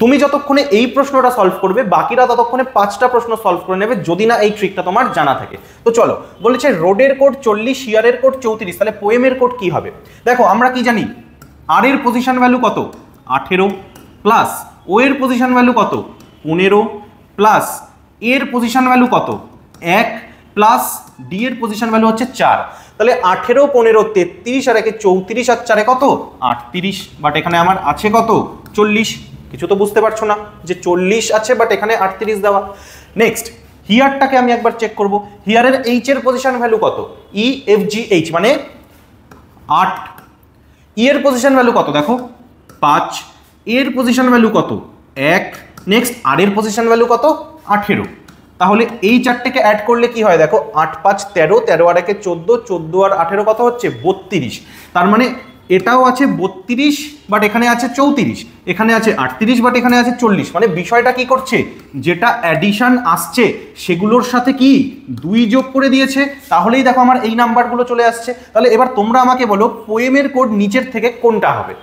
তুমি যতক্ষণে এই প্রশ্নটা সলভ করবে বাকিরা ততক্ষণে 5টা প্রশ্ন সলভ করে নেবে, যদি না এই ট্রিকটা তোমার জানা থাকে। তো চলো, বলেছে রোডের কোড 40, শিয়ারের কোড 34, তাহলে পোয়েমের কোড কি হবে? দেখো আমরা কি জানি, আর এর পজিশন ভ্যালু কত 18 প্লাস ও এর পজিশন ভ্যালু কত 15 প্লাস এর পজিশন ভ্যালু কত 1 প্লাস ডি এর পজিশন ভ্যালু হচ্ছে 4। তাহলে 18 15 33 আর 1 34 আর 4 কত 38, বাট এখানে আমার আছে কত 40। কিছু তো বুঝতে পারছো না যে 40 আছে বাট এখানে 38 দেওয়া। নেক্সট হিয়ারটাকে আমি একবার চেক করব, হিয়ারের এইচ এর পজিশন ভ্যালু কত ই এফ জি এইচ মানে 8, ই এর পজিশন ভ্যালু কত দেখো 5, এর পজিশন ভ্যালু কত 1, নেক্সট আর এর পজিশন ভ্যালু কত 18। তাহলে এই চারটেকে অ্যাড করলে কি হয় দেখো 8 5 13, 13 আর 1 14, 14 আর 18 কত হচ্ছে 32। তার মানে এটাও আছে 32 বাট এখানে আছে 34, এখানে আছে 38 বাট এখানে আছে 40। মানে বিষয়টা কি করছে, যেটা অ্যাডিশন আসছে সেগুলোর সাথে কি 2 যোগ করে দিয়েছে, তাহলেই দেখো আমার এই নাম্বারগুলো চলে আসছে। তাহলে এবার তোমরা আমাকে বলো পোয়েমের কোড নিচের থেকে কোনটা হবে?